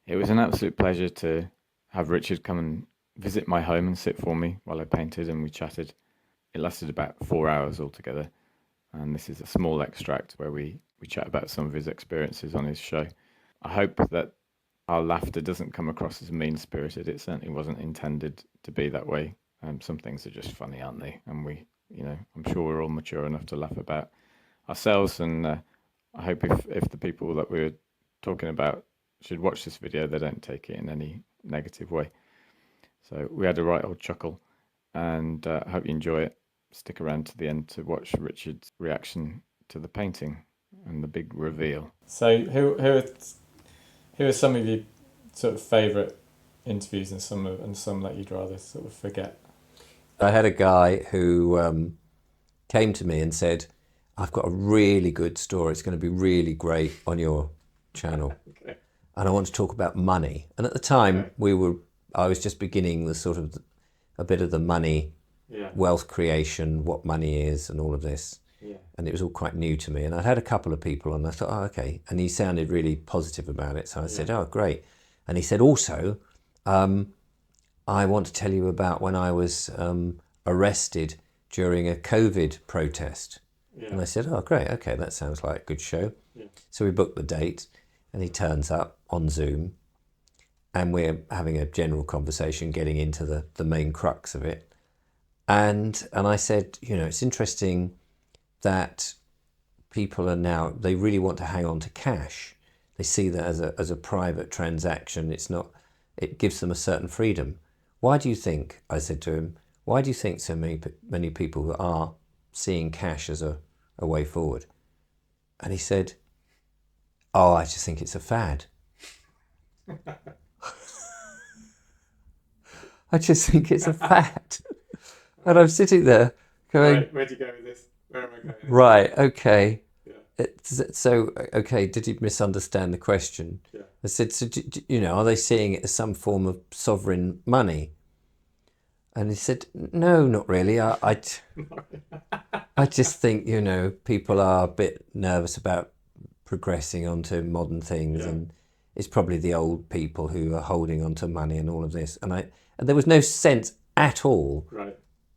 It was an absolute pleasure to have Richard come and visit my home and sit for me while I painted, and we chatted. It lasted about 4 hours altogether, and this is a small extract where we chat about some of his experiences on his show. I hope that our laughter doesn't come across as mean spirited. It certainly wasn't intended to be that way. Some things are just funny, aren't they? And I'm sure we're all mature enough to laugh about ourselves. And I hope if the people that we're talking about should watch this video, they don't take it in any negative way. So we had a right old chuckle, and I hope you enjoy it. Stick around to the end to watch Richard's reaction to the painting and the big reveal. So, who are some of your sort of favourite interviews, and some that you'd rather sort of forget? I had a guy who came to me and said, "I've got a really good story. It's going to be really great on your channel." Okay. And I want to talk about money. And at the time, I was just beginning the sort of a bit of the money, wealth creation, what money is, and all of this. Yeah. And it was all quite new to me. And I'd had a couple of people, and I thought, oh, okay. And he sounded really positive about it. So I said, oh, great. And he said, also, I want to tell you about when I was arrested during a COVID protest. Yeah. And I said, oh, great. Okay, that sounds like a good show. Yeah. So we booked the date, and he turns up on Zoom, and we're having a general conversation, getting into the main crux of it. And I said, it's interesting that people are now, they really want to hang on to cash. They see that as a private transaction. It gives them a certain freedom. Why do you think, I said to him, why do you think so many people are seeing cash as a way forward? And he said, oh, I just think it's a fad. I just think it's a fad. And I'm sitting there going... Right, where'd you go with this? Where am I going? Right, okay. Yeah. Okay, did you misunderstand the question? Yeah. I said, so, are they seeing it as some form of sovereign money? And he said, no, not really. I just think, people are a bit nervous about progressing onto modern things, and it's probably the old people who are holding onto money and all of this. And there was no sense at all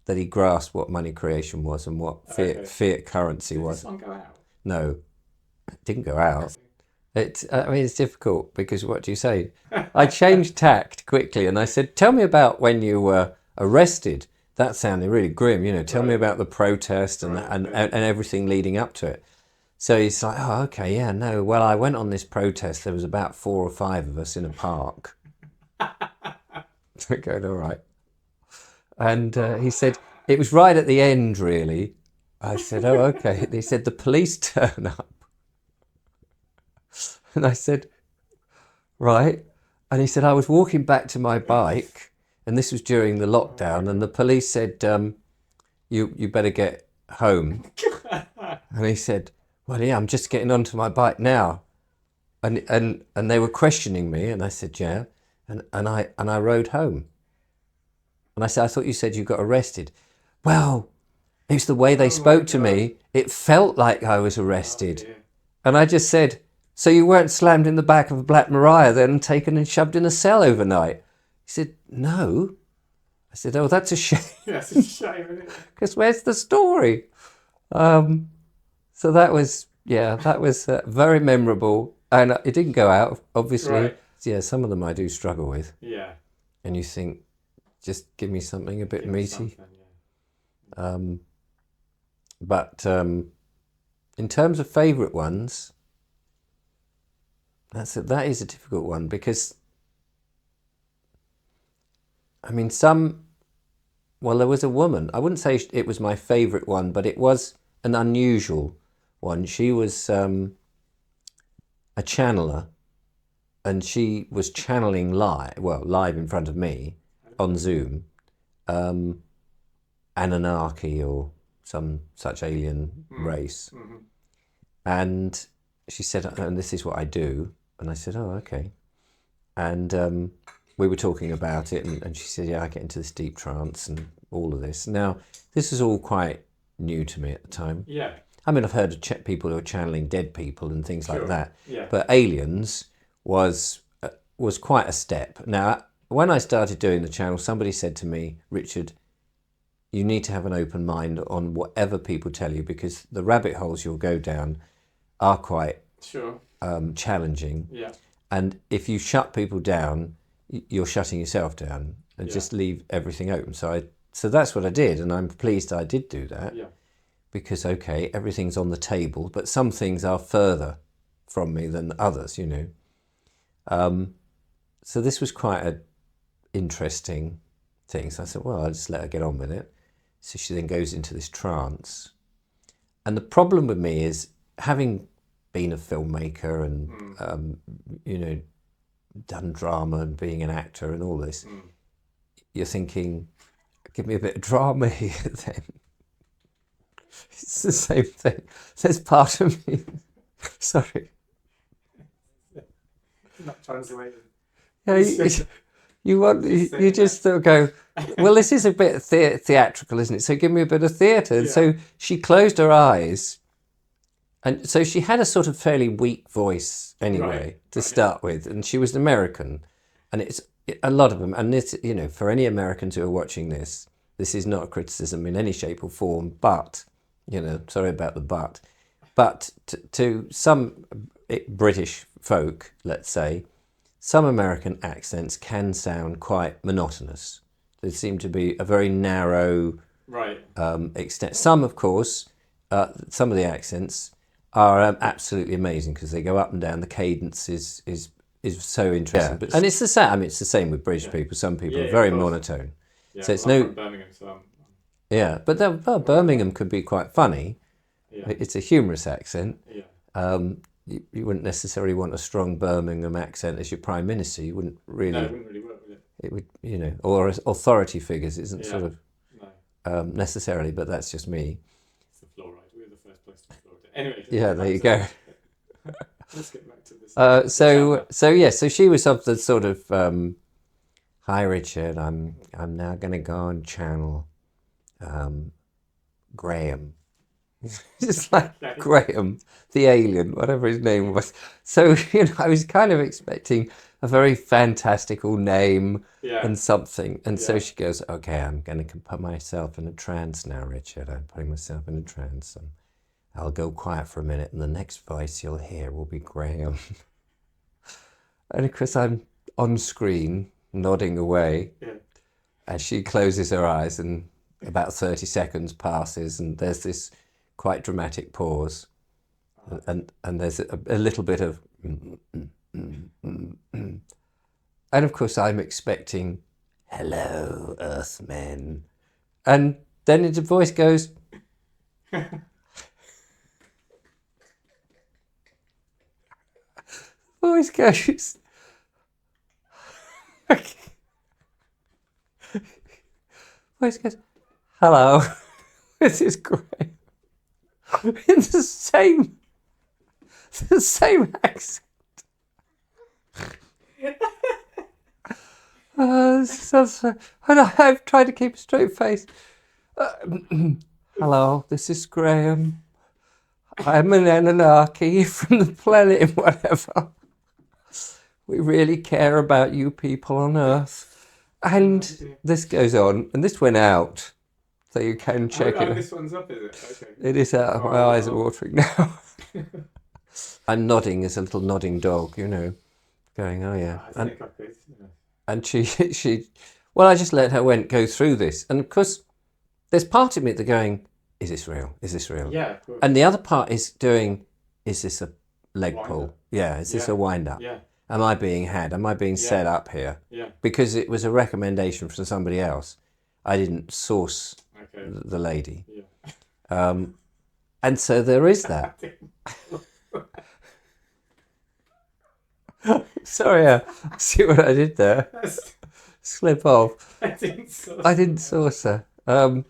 that he grasped what money creation was and what fiat currency was. Did this one go out? No, it didn't go out. It's difficult because what do you say? I changed tact quickly and I said, tell me about when you were arrested. That sounded really grim, tell me about the protest and everything leading up to it. So he's like, oh, okay, yeah, no. Well, I went on this protest. There was about 4 or 5 of us in a park. Going, all right. And he said, it was right at the end, really. I said, oh, okay. He said, the police turn up. And I said, right. And he said, I was walking back to my bike, and this was during the lockdown, and the police said, you better get home. And he said, well, yeah, I'm just getting onto my bike now. And they were questioning me, and I said, yeah. And I rode home. And I said, I thought you said you got arrested. Well, it's the way they spoke to me. It felt like I was arrested. And I just said, so you weren't slammed in the back of a Black Maria then and taken and shoved in a cell overnight? He said, no. I said, oh, that's a shame. Yes, it's a shame, isn't it? Because where's the story? So that was very memorable. And it didn't go out, obviously. Right. Yeah, some of them I do struggle with. Yeah. And you think, just give me something a bit meaty. But in terms of favourite ones, that is a difficult one because, there was a woman. I wouldn't say it was my favourite one, but it was an unusual one. She was a channeler, and she was channeling live in front of me on Zoom, Anunnaki or some such alien race. Mm-hmm. And she said, and this is what I do. And I said, oh, okay. And we were talking about it, and she said, yeah, I get into this deep trance and all of this. Now, this is all quite new to me at the time. Yeah. I've heard of people who are channeling dead people and things like that. Yeah. But aliens was was quite a step. Now, when I started doing the channel, somebody said to me, Richard, you need to have an open mind on whatever people tell you, because the rabbit holes you'll go down are quite challenging. Yeah. And if you shut people down, you're shutting yourself down, and just leave everything open. So that's what I did, and I'm pleased I did do that. Yeah. Because, okay, everything's on the table, but some things are further from me than others, you know. So this was quite an interesting thing. So I said, well, I'll just let her get on with it. So she then goes into this trance. And the problem with me is, having been a filmmaker and, you know, done drama and being an actor and all this, you're thinking, give me a bit of drama here then. It's the same thing. There's part of me. Sorry. Not translated. Yeah, you just sort of go, well, this is a bit theatrical, isn't it? So give me a bit of theatre. And so she closed her eyes, and so she had a sort of fairly weak voice anyway to start with, and she was an American, and it's a lot of them. And this, you know, for any Americans who are watching this, this is not a criticism in any shape or form, but, you know, sorry about the but to some British folk, let's say, some American accents can sound quite monotonous. They seem to be a very narrow extent. Some, of course, some of the accents are absolutely amazing because they go up and down. The cadence is so interesting. Yeah. And it's the same. I mean, it's the same with British people. Some people are very monotone. Yeah, so it's I'm from Birmingham, so yeah, but Birmingham could be quite funny. Yeah. It's a humorous accent. Yeah. You wouldn't necessarily want a strong Birmingham accent as your prime minister. You wouldn't really. No, it wouldn't really work with it. It would, you know, or as authority figures isn't sort of no. Necessarily, but that's just me. It's the fluoride. We were the first place to fluoride. Anyway. Yeah, there you go. Let's get back to this. So she was of the sort of, hi Richard, I'm now going to go on channel Graham. Just like Graham, the alien, whatever his name was. So, you know, I was kind of expecting a very fantastical name and something. And so she goes, okay, I'm going to put myself in a trance now, Richard. I'm putting myself in a trance. And I'll go quiet for a minute, and the next voice you'll hear will be Graham. And of course, I'm on screen, nodding away, as she closes her eyes, and about 30 seconds passes, and there's this quite dramatic pause, and there's a little bit of and of course I'm expecting, hello Earthmen, and then the voice goes voice goes voice goes, hello, this is great. In the same accent. And I've tried to keep a straight face. Hello, this is Graham. I'm an Anunnaki from the planet whatever. We really care about you people on Earth. And this goes on, and this went out. So you can check it. This one's up, is it? Okay. It is out. My eyes are watering now. I'm nodding as a little nodding dog, you know, going, oh yeah. And she, well, I just let her go through this. And of course, there's part of me that's going, is this real? Is this real? Yeah, of course. And the other part is doing, is this a leg pull? Yeah, is this a wind up? Yeah. Am I being had? Am I being set up here? Yeah. Because it was a recommendation from somebody else. I didn't source the lady. Yeah. And so there is that. Sorry, see what I did there? Slip off. I didn't source her. Well,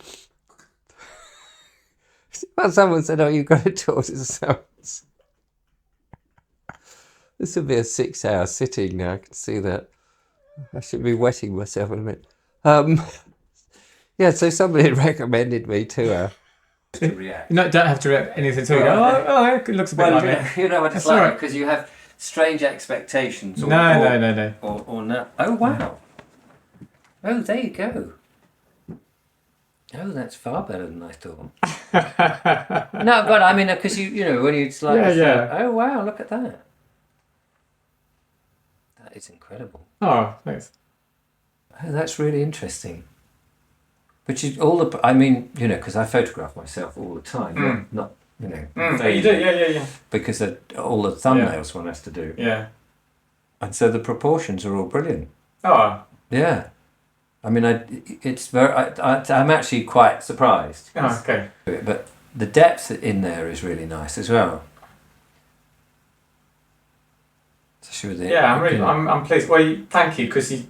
someone said, oh, you've got to talk to someone. This would be a 6-hour sitting now, I can see that. I should be wetting myself in a minute. Yeah, so somebody recommended me to her. You don't have to react anything to it. Oh, it looks a bit like me. You know what it's like, because you have strange expectations. Or, No. Or no. Oh, wow. Oh, there you go. Oh, that's far better than I thought. No, but I mean, because you know, when you like, oh wow, look at that. That is incredible. Oh, thanks. Oh, that's really interesting. But I mean, you know, because I photograph myself all the time, not you know. You do, yeah. Because of all the thumbnails one has to do. Yeah. And so the proportions are all brilliant. Oh. Yeah. I mean, I'm actually quite surprised. Oh, okay. But the depth in there is really nice as well. I'm pleased. Well, thank you, because you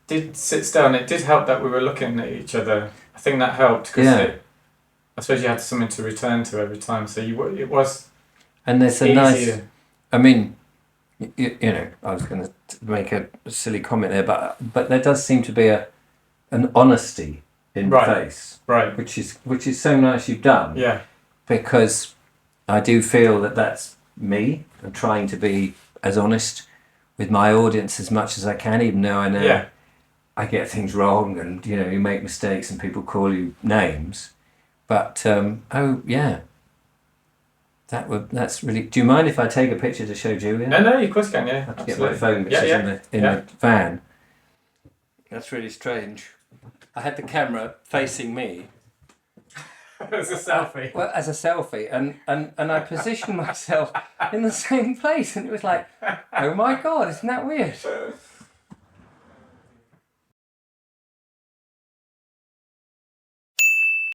did sit still, and it did help that we were looking at each other. I think that helped, because I suppose you had something to return to every time, so it was. And there's a easier. nice. I mean, you know, I was going to make a silly comment there, but there does seem to be an honesty in the face, right? Which is so nice you've done. Yeah. Because I do feel that that's me. I'm trying to be as honest with my audience as much as I can, even though I know I get things wrong, and you know, you make mistakes and people call you names. But that's really. Do you mind if I take a picture to show Julia? No, of course you can. Yeah, I have to get my phone, which is in the van. That's really strange. I had the camera facing me. As a selfie. Well, as a selfie, and I positioned myself in the same place, and it was like, oh my god, isn't that weird?